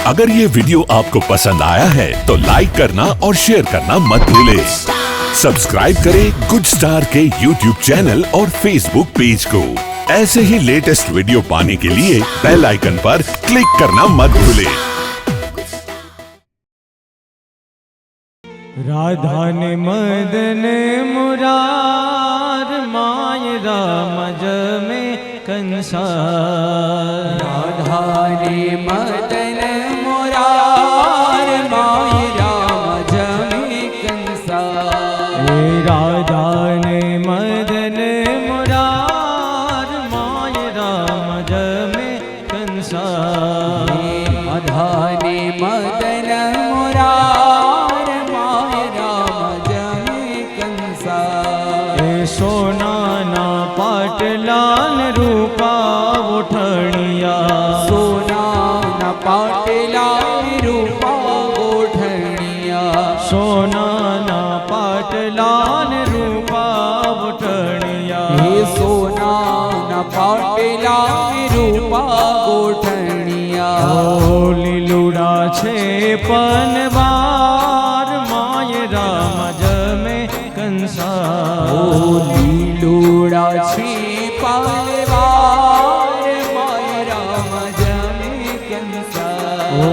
अगर ये वीडियो आपको पसंद आया है तो लाइक करना और शेयर करना मत भूलें। सब्सक्राइब करें गुड स्टार के YouTube चैनल और Facebook पेज को। ऐसे ही लेटेस्ट वीडियो पाने के लिए बेल आइकन पर क्लिक करना मत भूलें। राधा ने मदन मुरार माय रामज में कंसा। राधा ने मदन मुरार माय रामज में कंसा। राधा ने मदन मुरार माय रामज में कंसा। राधा ने मदन सोना ना पाटलाल रूपा उठणिया। सोना ना पाटलाल रूपा उठणिया। सोना ना पाटलाल रूपा उठणिया। हे सोना ना पाटलाल रूपा उठणिया। ओ लीलुड़ा छे पनवार माय रामज में कंसा। लीलुड़ा छी पालवार माय रामज में कंसा। ओ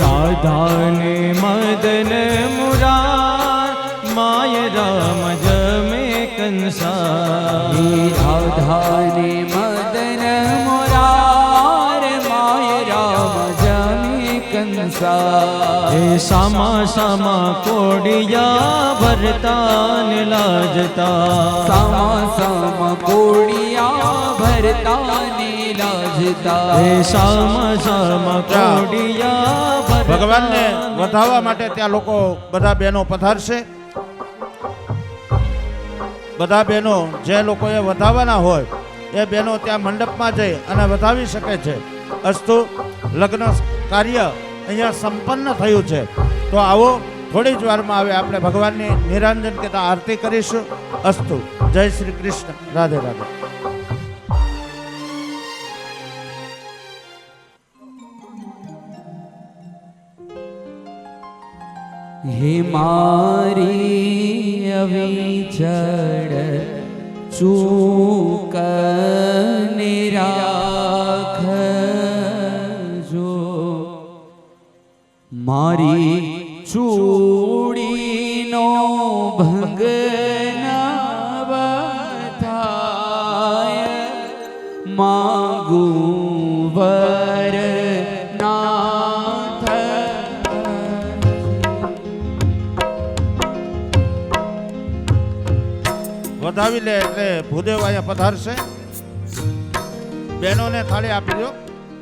राधा ने मदन मुरार माय रामज में कंसा। राधा ने मदन मुरार माय रामज में कंसा। सामा सामा कोडिया भरतान लाजता। सामा सामा कोडिया भरतान लाजता। सामा सामा कोडिया ભગવાનને વધાવવા માટે ત્યાં લોકો બધા બહેનો પધારશે। બધા બહેનો જે લોકોએ વધાવવાના હોય એ બહેનો ત્યાં મંડપમાં જઈ અને વધાવી શકે છે। અસ્તુ લગ્ન કાર્ય અહીંયા સંપન્ન થયું છે। તો આવો થોડી જ વારમાં આવે આપણે ભગવાનની નિરાંજન કહેતા આરતી કરીશું। અસ્તુ જય શ્રી કૃષ્ણ, રાધે રાધે। हे मारी अविचड़ चूक निराख जो। मारी चूड़ी नो भंग नवथाय मागू वर नाथ। વધાવી લે એટલે ભૂદેવ અહીંયા પધારશે। બહેનોને થાળી આપી દો,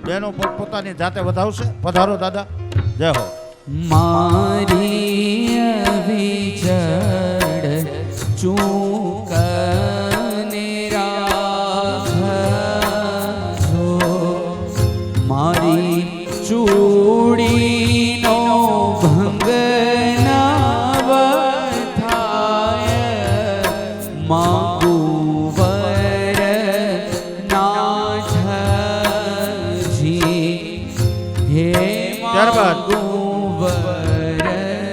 બહેનો પોતાની જાતે વધાવશે। પધારો દાદા, જય હો। मारी अविचड़ चूक निराख जो। मारी चूड़ी नो भंग नवथाय मागू वर नाथ जी। हे ત્યારબાદ मागू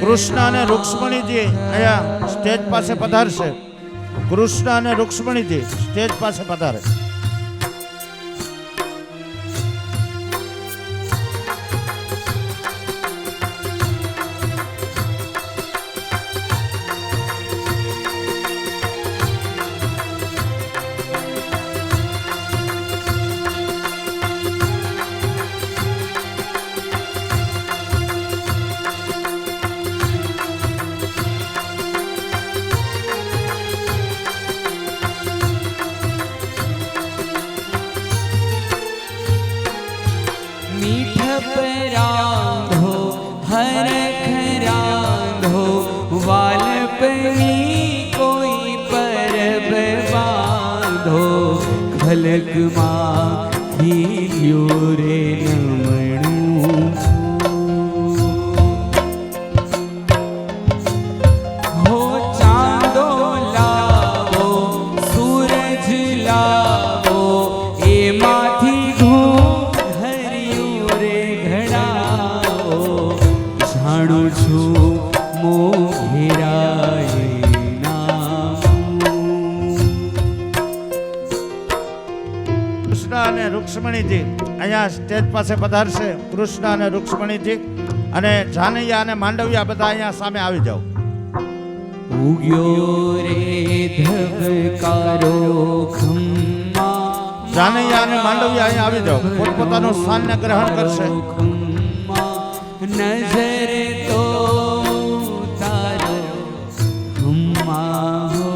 કૃષ્ણ અને રૂક્ષ્મણીજી અહીંયા સ્ટેજ પાસે પધારશે। કૃષ્ણ અને રૂક્ષ્મણીજી સ્ટેજ પાસે પધારે। मीठप रांधो हरख रांधो वालपनी कोई परब बांधो। खलक मां खील्यो रे नमणू। हो चांदो लावो सूरज लावो ए माथी घूम हरियो रे घड़ा। જાણું છું મોઘેરાય કૃષ્ણ અને રૂક્ષ્મણીજી અહીંયા સ્ટેજ પાસે પધારશે. કૃષ્ણ અને રૂક્ષ્મણીજી અને જાનૈયા અને માંડવિયા બધા અહીંયા સામે આવી જાઓ. ઉગ્યો રે ધબકારો ખમ્મા, જાનૈયા અને માંડવિયા અહીંયા આવી જાઓ. પોતપોતાનું સ્થાનને ગ્રહણ કરશે. નજર તો તારો ખમ્મા હો,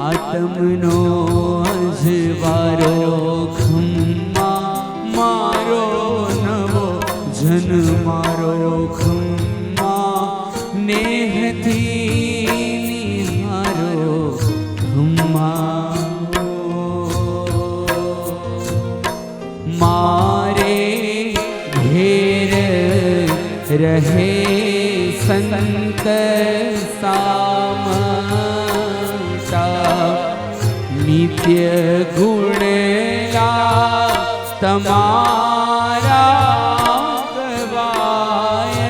આત્મનો અજવારો ખમ્મા, મારો નવો જન્મારો ખમ્મા, નેહથી નિહારો ખમ્મા, મારે ઘેર રહે સંત સામટા, નિત્ય ગુણલા તમારા ગવાય,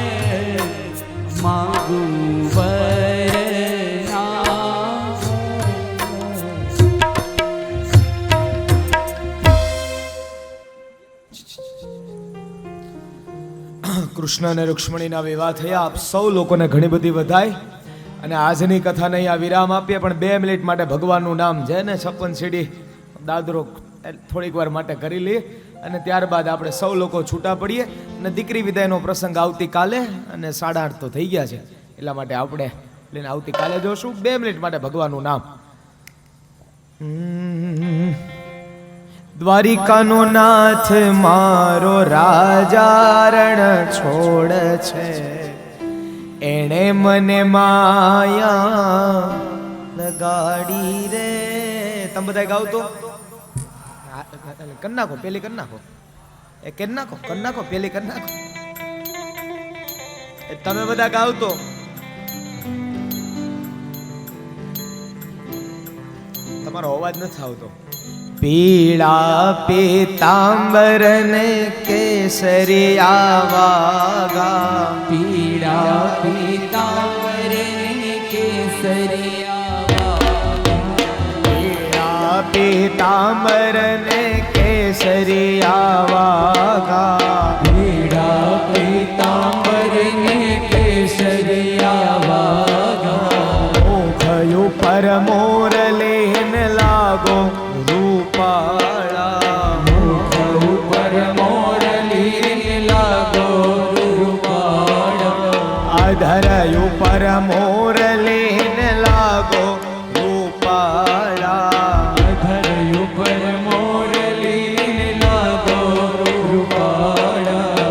માગું વરના. કૃષ્ણ અને રૂક્ષ્મણીના વિવાહ થયા. આપ સૌ લોકોને ઘણી બધી વધાઈ. અને આજની કથાને અહીંયા વિરામ આપીએ, પણ 2 મિનિટ માટે ભગવાનનું નામ છે ને 56 સીડી દાદરો થોડીક વાર માટે કરી લઈએ અને ત્યારબાદ આપણે સૌ લોકો છૂટા પડીએ. અને દીકરી વિદાયનો પ્રસંગ આવતીકાલે અને 8:30 તો થઈ ગયા છે, એટલા માટે આપણે લઈને આવતીકાલે જોશું. 2 મિનિટ માટે ભગવાનનું નામ. દ્વારિકાનો નાથ મારો રાજા રણ છોડ છે, એણે મને માયા લગાડી રે. તમે બધા ગાવ તો કર નાખો, પેલી કર નાખો, એ કર નાખો, કર નાખો, પેલી કર નાખો. તમે બધા ગાવ તો તમારો અવાજ નથી આવતો. પીળા પીતાંબર ને કેસરિયા વાગા, પીળા પીતાંબર ને કેસરિયા વાગા, પીળા પીતાંબર ને કેસરિયા વાગા, પીળા પીતાંબર ને કેસરિયા વાગા, મોખયું પર મોર લેન લાગો રૂપાળા, મુખ ઉપર મોરલી લાગો રૂપાળા, અધર ઉપર મોર લેન લાગો રૂપાળા, અધર ઉપર મોરલી લાગો રૂપાળા,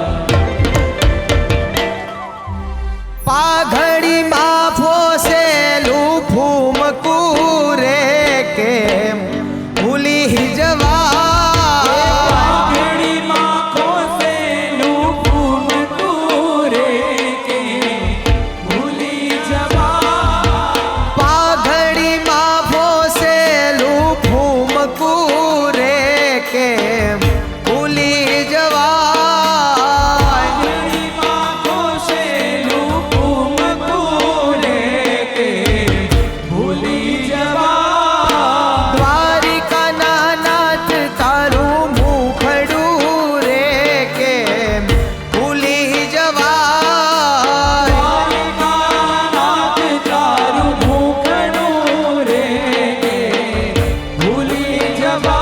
પાઘડી માં ફોસેલું ફૂમકું રે કેમ ભૂલી જવા, પાઘડીમાં ખોસેલું ફૂમકું રે કે ભૂલી જવા, પાઘડી માં ફોસેલું ફૂમકું રે કેમ ભૂલી જવા, પાઘડીમાં ખોસેલું ફૂમકું રે કે ભૂલી જવા, દ્વારિકાના નાથ તારું મુખડું રે કેમ ભૂલી જવા, દ્વારિકાનાથ તારું મુખડું રે કે ભૂલી જવા.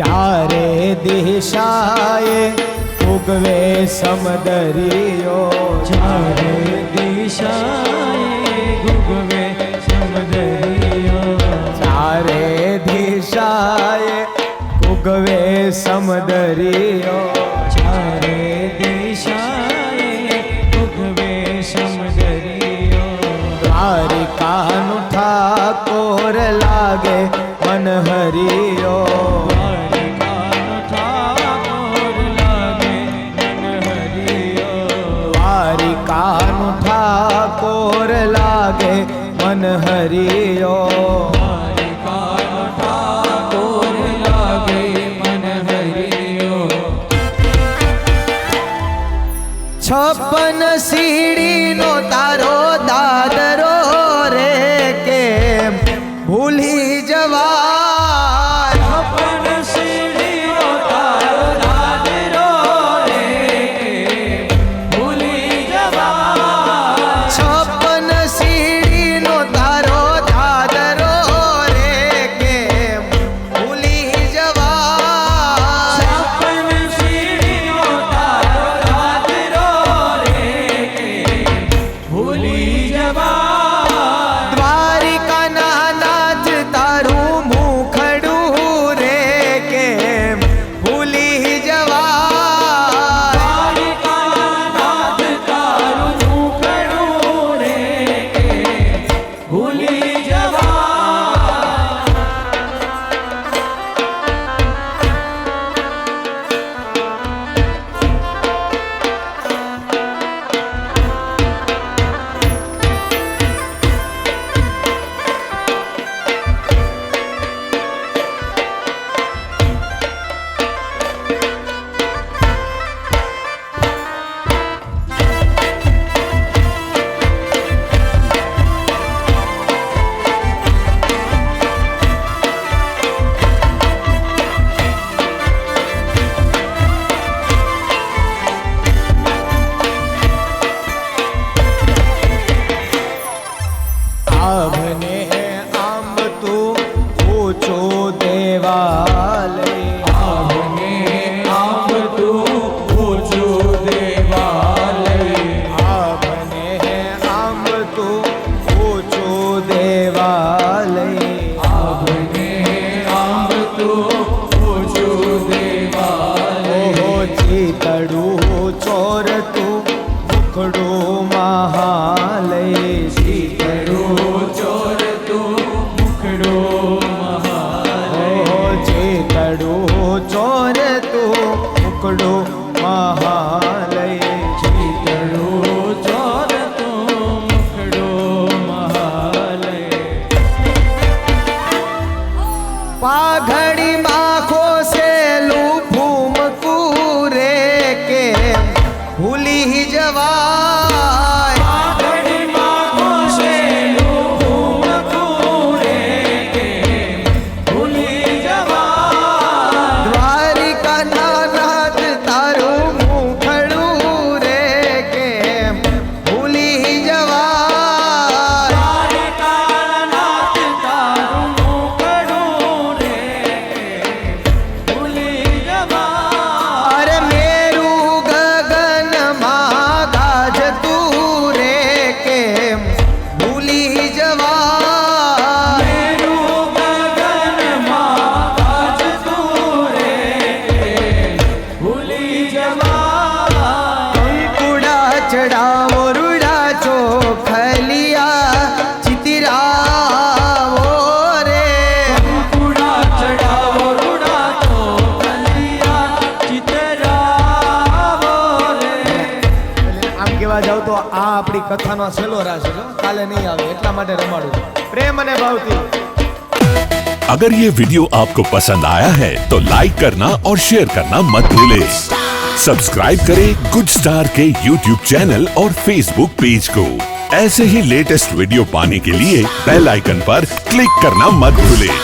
ચારે દિશાએ ઉગવે સમદરિયો ચારે દિશાએ ગુગવે સમદરિયો ચારે દિશાએ ઉગવે સમદરિયો ચારે દિશાએ ગુગવે સમદરિયો દ્વારિકાનું ઠાકોર લાગે મન હરિયો દ્વારિકાનો ઠાકોર લાગે મન હરિયો દ્વારિકાનું ઠાકોર લાગે મન હરિયો દ્વારિકાનો ઠાકોર લાગે મન હરિયો 56 સીડીનો તારો દાદરો રે કેમ ભૂલી જવાય છપ્પન સીડીનો તારો દાદરો રે ભૂલી જવાય 56 સીડીનો તારો દાદરો રે કેમ ભૂલી જવાય છપ્પન સીડીનો તારો દાદરો રે ભૂલી જવાય દ્વારિકાના નાથ તારું મુખડું રે કેમ ભૂલી જવાય દ્વારિકાનાથ તારું મુખડું રે ભૂલી જવાય આભને આંબ તું ઊંચો દેવાલય આભને આંબ તું ઊંચું દેવાલય આભને આંબ તું ઊંચો દેવાલય આભને આંબ તું ઊંચું દેવાલય ઓહો ચીતડું ચોર તું મુખડું મહાલય ચીતડું ચોર તું મુખડું મહાલય ઓહો ચીતડું ચોર તું મુખડું મહાલય ચીતડું ચોર તું મુખડું મહાલય પાઘડી માખો સેલું ફૂમકું રે કેમ ભૂલી જવાય પાઘડીમાં ઘોષેલું ફૂમકું રે ભૂલી જવાય દ્વારિકાના નાથ તારું મુખડું રે કેમ ભૂલી જવાય દ્વારિકાનાથ તારું મુખડું રે ભૂલી જવાય અરે મેરું ગગનમાં ગાજતું રે કેમ ભૂલી જવાય મેરું ગગનમાં ગાજતું રે ભૂલી જવાય કંકુડા ચડાવો રૂડા ચોખલિયા ચિતિરાવો રે કુડા ચડાવો રૂડા તો કલિયા ચિતરાવો રે આમ કેવા જાવ તો આ આપણી કથાનો છેલ્લો રાસ છે કાલે નહીં આવે એટલા માટે રમાડું પ્રેમ અને ભાવથી अगर ये वीडियो आपको पसंद आया है तो लाइक करना और शेयर करना मत भूलें। सब्सक्राइब करें गुड स्टार के YouTube चैनल और Facebook पेज को। ऐसे ही लेटेस्ट वीडियो पाने के लिए बेल आइकन पर क्लिक करना मत भूलें।